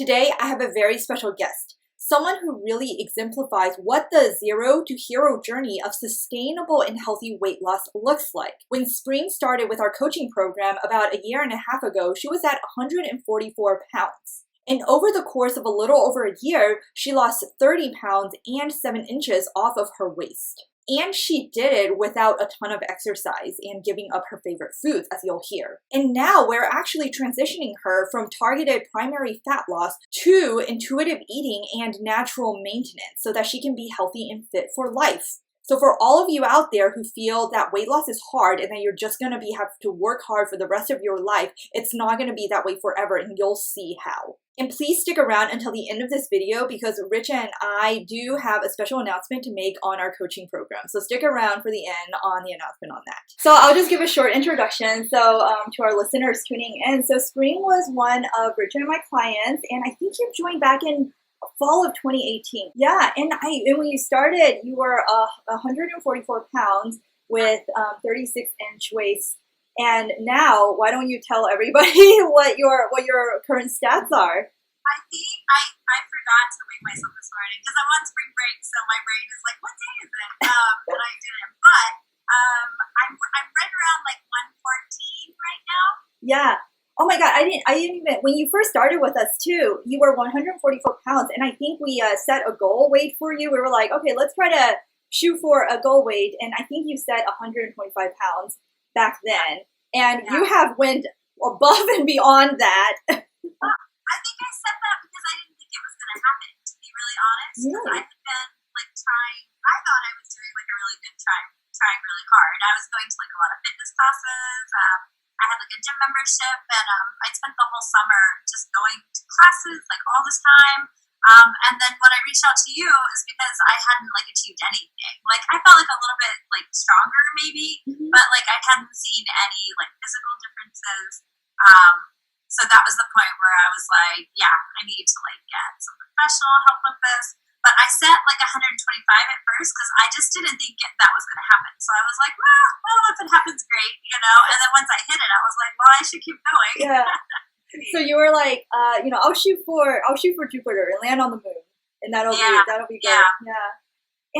Today, I have a very special guest, someone who really exemplifies what the zero to hero journey of sustainable and healthy weight loss looks like. When Spring started with our coaching program about a year and a half ago, she was at 144 pounds. And over the course of a little over a year, she lost 30 pounds and 7 inches off of her waist. And she did it without a ton of exercise and giving up her favorite foods, as you'll hear. And now we're actually transitioning her from targeted primary fat loss to intuitive eating and natural maintenance so that she can be healthy and fit for life. So for all of you out there who feel that weight loss is hard and that you're just going to have to work hard for the rest of your life, it's not going to be that way forever, and you'll see how. And please stick around until the end of this video because Richa and I do have a special announcement to make on our coaching program. So stick around for the end on the announcement on that. So I'll just give a short introduction to our listeners tuning in. So Spring was one of Richa and my clients, and I think you joined back in fall of 2018. Yeah, and when you started, you were 144 pounds with 36-inch waist. And now, why don't you tell everybody what your current stats are? I think I forgot to weigh myself this morning because I'm on spring break, so my brain is like, what day is it? And I didn't. But I'm right around like 114 right now. Yeah. Oh my God, I didn't even, when you first started with us too, you were 144 pounds, and I think we set a goal weight for you. We were like, okay, let's try to shoot for a goal weight, and I think you set 125 pounds back then, and you have went above and beyond that. Well, I think I said that because I didn't think it was going to happen, to be really honest. Really? I had been like trying, I thought I was doing like a really good trying really hard. I was going to like a lot of fitness classes. I had like a gym membership, and I'd spent the whole summer just going to classes like all this time. And then when I reached out to you is because I hadn't like achieved anything. Like I felt like a little bit like stronger maybe, but like I hadn't seen any like physical differences. So that was the point where I was like, yeah, I need to like get some professional help with this. But I set like 125 at first because I just didn't think that was going to happen. So I was like, well, if it happens, great, you know. And then once I hit it, I was like, well, I should keep going. Yeah. So you were like, I'll shoot for Jupiter and land on the moon, and that'll be good. Yeah.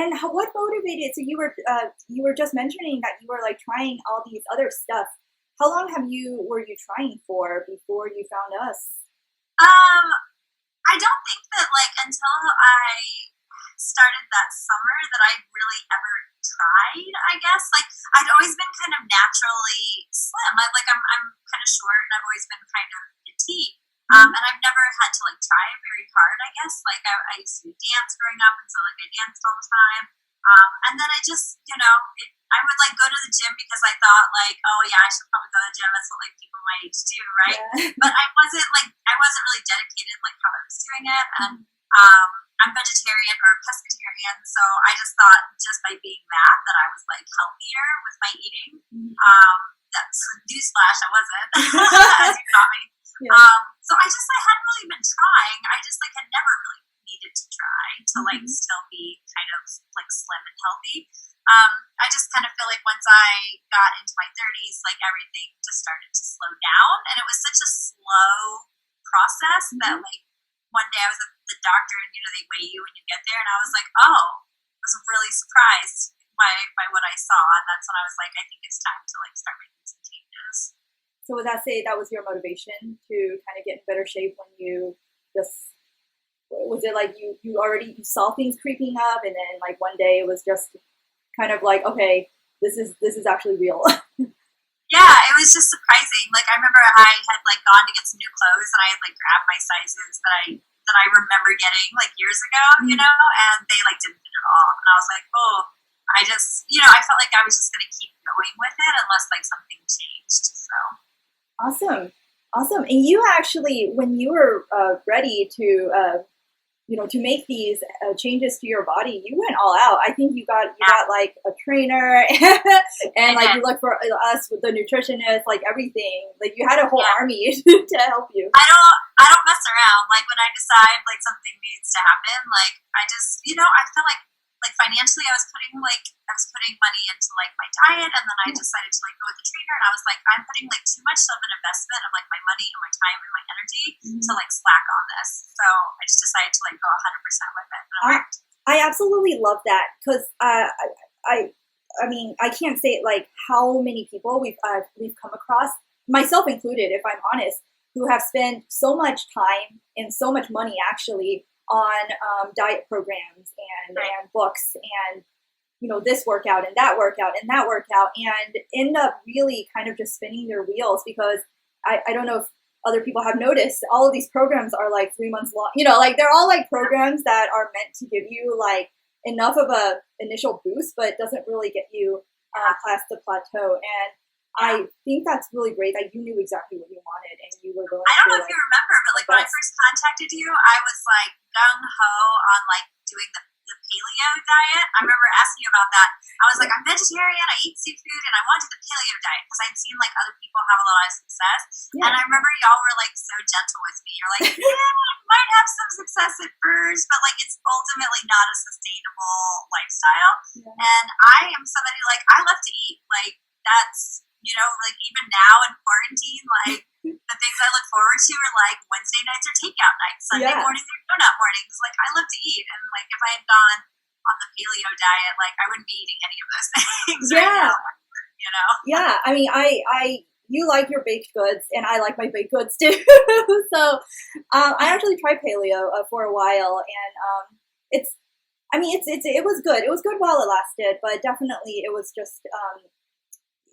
And what motivated? So you were just mentioning that you were like trying all these other stuff. How long were you trying for before you found us? I don't think that like until I started that summer that I really ever tried, I guess. Like I'd always been kind of naturally slim. I'm kind of short, and I've always been kind of petite. And I've never had to like try very hard, I guess. Like I used to dance growing up, and so like I danced all the time. And then I just, I would like go to the gym because I thought like, oh yeah, I should probably go to the gym. That's what like people my age do, right? Yeah. But I wasn't really dedicated like how I was doing it. And I'm vegetarian or pescatarian, so I just thought just by being that I was like healthier with my eating. That's newsflash, I wasn't, as you taught me. Yeah. So I hadn't really been trying. I just like had never really needed to try to like still be kind of like slim and healthy. I just kind of feel like once I got into my 30s, like everything just started to slow down, and it was such a slow process that like one day I was at the doctor, and they weigh you when you get there, and I was like, oh, I was really surprised by what I saw, and that's when I was like, I think it's time to like start making some changes. So would that say that was your motivation to kind of get in better shape when you just, was it like you saw things creeping up, and then like one day it was just kind of like, okay, this is actually real? Yeah, it was just surprising. Like I remember I had like gone to get some new clothes, and I had like grabbed my sizes that I remember getting like years ago, and they like didn't fit at all. And I was like, oh, I just, I felt like I was just going to keep going with it unless like something changed. So awesome. And you actually, when you were ready to to make these changes to your body, you went all out. I think you got like a trainer and like you looked for us with the nutritionist, like everything. Like you had a whole army to help you. I don't mess around. Like when I decide like something needs to happen, like I just, I feel like like financially, I was putting money into like my diet, and then I decided to like go with the trainer, and I was like, I'm putting like too much of an investment of like my money and my time and my energy to like slack on this. So I just decided to like go 100% with it. And it worked. I absolutely love that because I mean, I can't say like how many people we've come across, myself included, if I'm honest, who have spent so much time and so much money actually on diet programs and books and, you know, this workout and that workout and that workout, and end up really kind of just spinning their wheels because I don't know if other people have noticed, all of these programs are like 3 months long. You know, like they're all like programs that are meant to give you like enough of a initial boost, but doesn't really get you past the plateau. And I think that's really great that you knew exactly what you wanted and you were going. I don't know if you remember, but like when I first contacted you, I was like gung ho on like doing the paleo diet. I remember asking you about that. I was like, I'm vegetarian, I eat seafood, and I want to do the paleo diet because I'd seen like other people have a lot of success. Yeah. And I remember y'all were like so gentle with me. You're like, yeah, you might have some success at first, but like it's ultimately not a sustainable lifestyle. Yeah. And I am somebody like, I love to eat. Like that's, you know, like even now in quarantine, like the things I look forward to are like Wednesday nights are takeout nights, Sunday mornings are donut mornings. Like I love to eat, and like if I had gone on the paleo diet, like I wouldn't be eating any of those things right now. You know? Yeah, I mean, you like your baked goods, and I like my baked goods too. So I actually tried paleo for a while, and it was good. It was good while it lasted, but definitely it was just.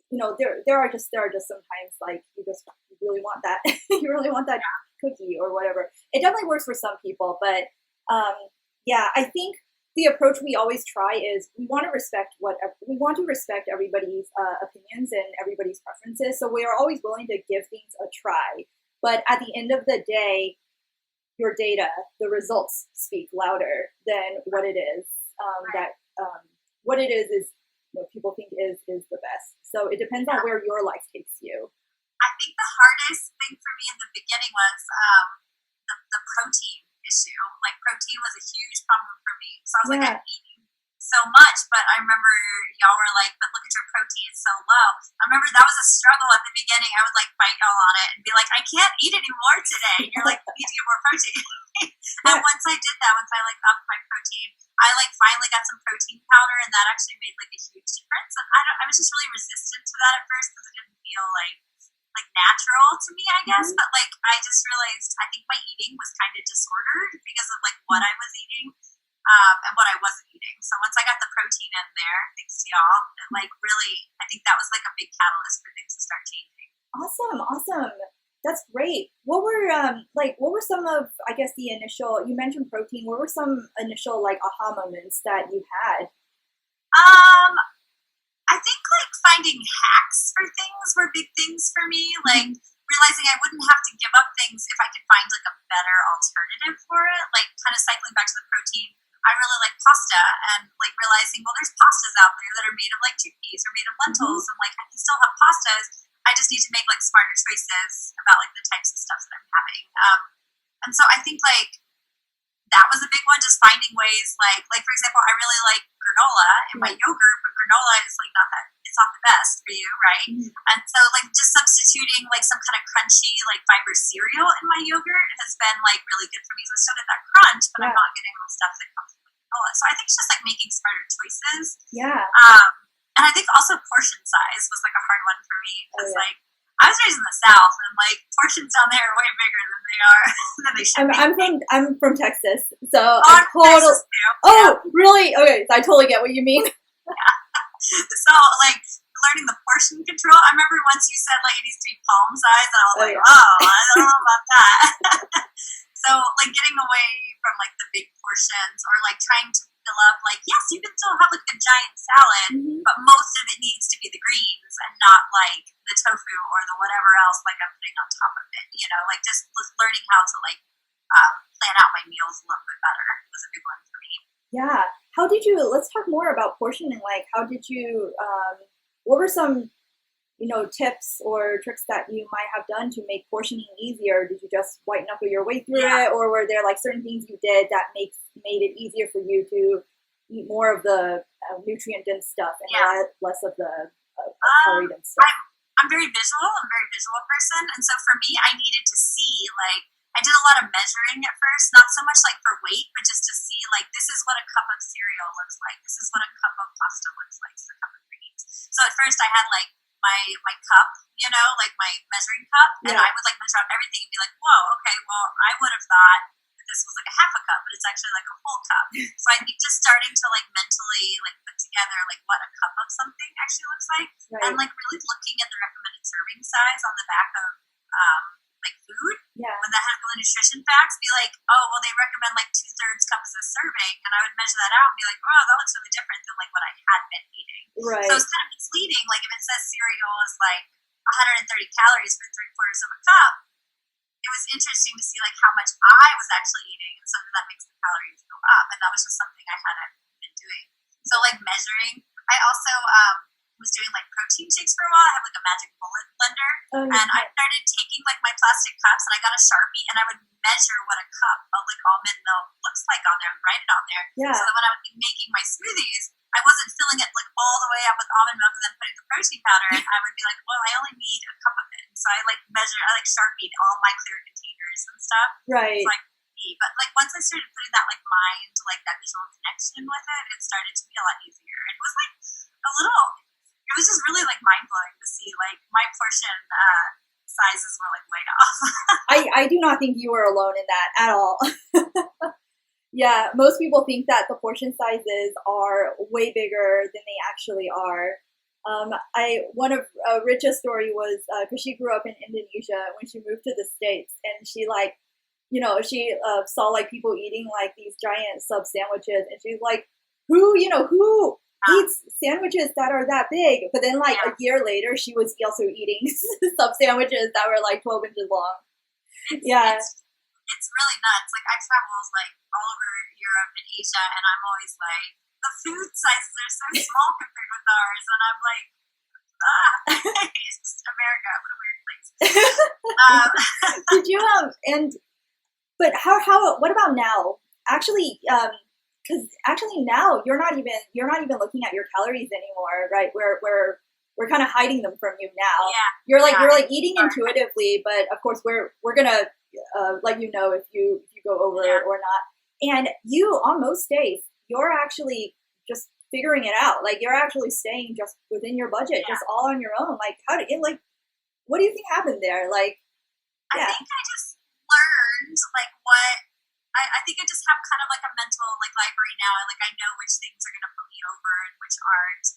You know, there are just sometimes like you really want that you really want that cookie or whatever. It definitely works for some people, but I think the approach we always try is we want to respect everybody's opinions and everybody's preferences. So we are always willing to give things a try, but at the end of the day, your data, the results speak louder than what it is. What it is what people think is the best. So it depends on where your life takes you. I think the hardest thing for me in the beginning was the protein issue. Like protein was a huge problem for me. So I was like, I'm eating so much, but I remember y'all were like, but look at your protein, it's so low. I remember that was a struggle at the beginning. I would like fight y'all on it and be like, I can't eat any more today. And you're like, you need to get more protein. And once I did that, once I like upped my protein, I like finally got some protein powder, and that actually made like a huge difference. And I was just really resistant to that at first because it didn't feel like natural to me, I guess. But like I just realized I think my eating was kind of disordered because of like what I was eating and what I wasn't eating. So once I got the protein in there, thanks to y'all, it like really, I think that was like a big catalyst for things to start changing. Awesome. That's great. What were some of, I guess, the initial, you mentioned protein, what were some initial like aha moments that you had? I think like finding hacks for things were big things for me. Like realizing I wouldn't have to give up things if I could find like a better alternative for it. Like kind of cycling back to the protein, I really like pasta, and like realizing, well, there's pastas out there that are made of like chickpeas or made of lentils, and like I can still have pastas. I just need to make like smarter choices about like the types of stuff that I'm having. And so I think like that was a big one, just finding ways like for example, I really like granola in my yogurt, but granola is like it's not the best for you, right? And so like just substituting like some kind of crunchy like fiber cereal in my yogurt has been like really good for me. So I still get that crunch, but I'm not getting all the stuff that comes with granola. So I think it's just like making smarter choices. Yeah. And I think also portion size was like a hard one for me because like I was raised in the South, and like portions down there are way bigger than they are than they should be. I'm from Texas, so I totally. Oh, really? Okay, so I totally get what you mean. Yeah. So like learning the portion control. I remember once you said like it needs to be palm size, and I was like, oh, I don't know about that. So like getting away from like the big portions, or like trying to fill up, like, yes, you can still have like a giant salad, but most of it needs to be the greens and not like the tofu or the whatever else like I'm putting on top of it. You know, like just learning how to like plan out my meals a little bit better was a big one for me. Yeah. How did you? Let's talk more about portioning. Like, how did you? What were some tips or tricks that you might have done to make portioning easier? Did you just white knuckle your way through it, or were there like certain things you did that made it easier for you to eat more of the nutrient dense stuff and less of the calorie dense stuff? I'm very visual. I'm a very visual person, and so for me, I needed to see like I did a lot of measuring at first, not so much like for weight, but just to see like this is what a cup of cereal looks like. This is what a cup of pasta looks like. So a cup of greens. So at first, I had like my cup, you know, like my measuring cup, and I would like measure out everything and be like, whoa, okay, well, I would have thought that this was like a half a cup, but it's actually like a whole cup. So I think just starting to like mentally like put together like what a cup of something actually looks like, and like really looking at the recommended serving size on the back of like food. When that has all the nutrition facts, be like, oh, well, they recommend like 2/3 cup as a serving, and I would measure that out and be like, oh, that looks really different than like what I had been eating. So it's kind of misleading. Like if it says cereal is like 130 calories for 3/4 of a cup, it was interesting to see like how much I was actually eating, and so that makes the calories go up. And that was just something I hadn't been doing. So like measuring. I also was doing like protein shakes for a while. I have like a magic bullet blender, and I started taking like my plastic cups, and I got a Sharpie, and I would measure what a cup of like almond milk looks like on there and write it on there. So that when I was making my smoothies, I wasn't filling it like all the way up with almond milk and then putting the protein powder in. I would be like, well, I only need a cup of it. And so I like Sharpied all my clear containers and stuff. So I could see. But like once I started putting that like mind, like that visual connection with it, it started to be a lot easier. It was like it was just really like mind blowing to see like my portion sizes were like way off. I do not think you were alone in that at all. Yeah, most people think that the portion sizes are way bigger than they actually are. One of Richa's story was because she grew up in Indonesia when she moved to the States, and she like, you know, she saw like people eating like these giant sub sandwiches, and she's like, who eats sandwiches that are that big? But then like a year later, she was also eating sub sandwiches that were like 12 inches long. It's really nuts. Like I travel like all over Europe and Asia, and I'm always like, the food sizes are so small compared with ours, and I'm like, it's just America. What a weird place. Did you but what about now? Actually, because actually now you're not even looking at your calories anymore, right? We're kind of hiding them from you now. You're like eating intuitively, but of course we're gonna let you know if you go over it or not. And you on most days you're actually just figuring it out. Like you're actually staying just within your budget, just all on your own. Like what do you think happened there? Like I think I just learned like what. I think I just have kind of like a mental like library now, and like I know which things are gonna put me over and which aren't.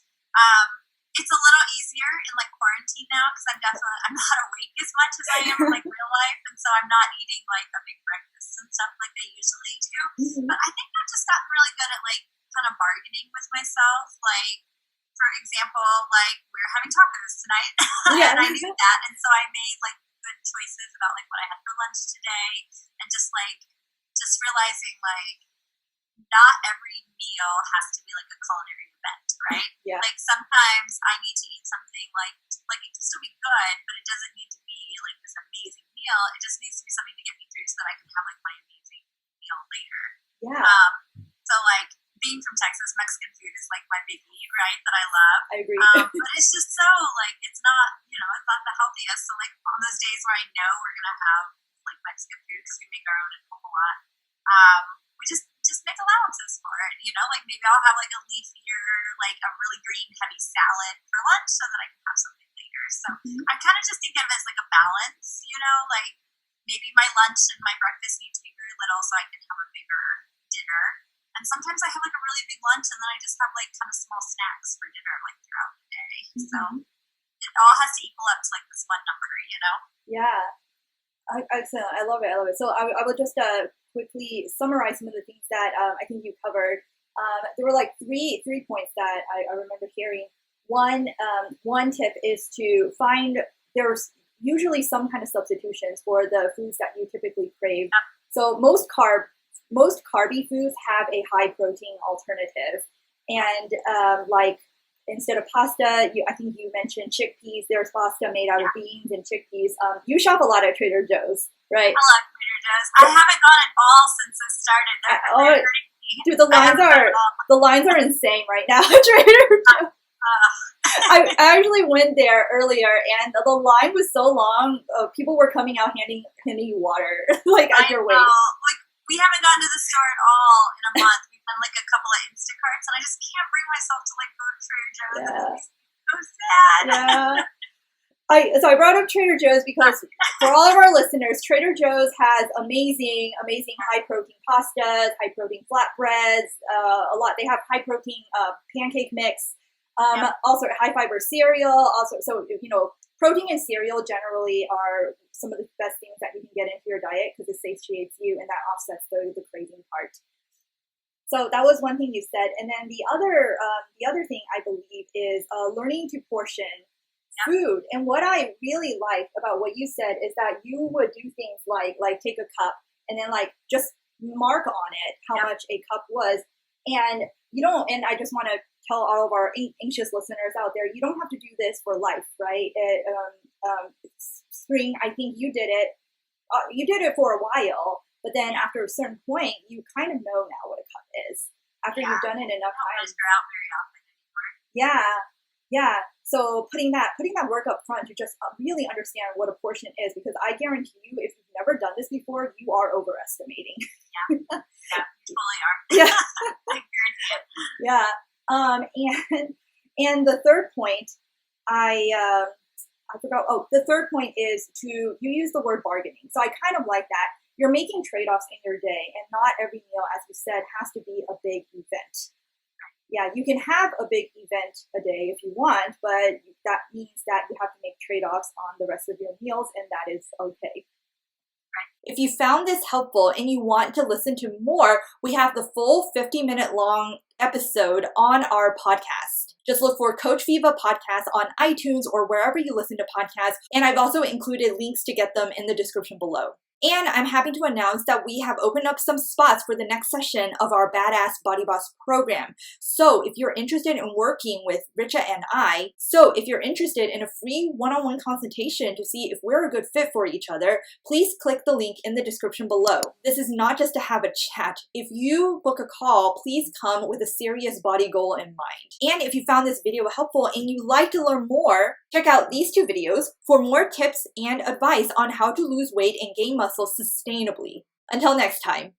It's a little easier in like quarantine now because I'm not awake as much as I am in like real life, and so I'm not eating like a big breakfast and stuff like I usually do. But I think I've just gotten really good at like kind of bargaining with myself. Like for example, like we were having tacos tonight, and I knew that, and so I made like good choices about like what I had for lunch today, and just realizing like not every meal has to be like a culinary event, right? Like sometimes I need to eat something like it can still be good, but it doesn't need to be like this amazing meal. It just needs to be something to get me through so that I can have like my amazing meal later. So like being from Texas, Mexican food is like my biggie, right? That I love. I agree. But it's just so like it's not the healthiest. So like on those days where I know we're gonna have like Mexican food because we make our own at home a lot. We just make allowances for it, you know, like maybe I'll have like a leafier, like a really green heavy salad for lunch so that I can have something later. So I kind of just think of it as like a balance, you know, like maybe my lunch and my breakfast need to be very little so I can have a bigger dinner. And sometimes I have like a really big lunch and then I just have like kind of small snacks for dinner like throughout the day. So it all has to equal up to like this one number, you know? Excellent. I love it. So I will just quickly summarize some of the things that I think you covered. There were like three points that I remember hearing. One tip is to find there's usually some kind of substitutions for the foods that you typically crave. So most carby foods have a high protein alternative, and like instead of pasta, I think you mentioned chickpeas. There's pasta made out of beans and chickpeas. You shop a lot at Trader Joe's, right? I love Trader Joe's. I haven't gone at all since it started. They're hurting me Dude, the lines are insane right now at Trader Joe's. I actually went there earlier, and the line was so long. People were coming out handing you water, like at your wait. Like, we haven't gone to the store at all in a month. We've done like a couple of Instacarts, and I just can't bring myself to like go to Trader Joe's. Yeah. It's so sad. Yeah. So I brought up Trader Joe's because for all of our listeners, Trader Joe's has amazing high protein pastas, high protein flatbreads, a lot. They have high protein pancake mix, also high fiber cereal. Also, so protein and cereal generally are some of the best things that you can get into your diet because it satiates you and that offsets the craving part. So that was one thing you said, and then the other thing I believe is learning to portion food. And what I really like about what you said is that you would do things like take a cup and then like just mark on it how much a cup was, and and I just want to tell all of our anxious listeners out there, you don't have to do this for life, right? Spring, I think you did it for a while, but then after a certain point, you kind of know now what a cup is after you've done it enough times. Out very often anymore. Yeah. So putting that work up front to just really understand what a portion is, because I guarantee you, if you've never done this before, you are overestimating. Yeah, you totally are. Yeah. I guarantee it. Yeah. And the third point, I forgot. Oh, the third point is you use the word bargaining. So I kind of like that. You're making trade-offs in your day, and not every meal, as you said, has to be a big event. Yeah, you can have a big event a day if you want, but that means that you have to make trade-offs on the rest of your meals, and that is okay. If you found this helpful and you want to listen to more, we have the full 50-minute long episode on our podcast. Just look for Coach Viva podcast on iTunes or wherever you listen to podcasts, and I've also included links to get them in the description below. And I'm happy to announce that we have opened up some spots for the next session of our Badass Body Boss program. So if you're interested in working with Richa and if you're interested in a free one-on-one consultation to see if we're a good fit for each other, please click the link in the description below. This is not just to have a chat. If you book a call, please come with a serious body goal in mind. And if you found this video helpful and you'd like to learn more, check out these 2 videos for more tips and advice on how to lose weight and gain muscle sustainably. Until next time.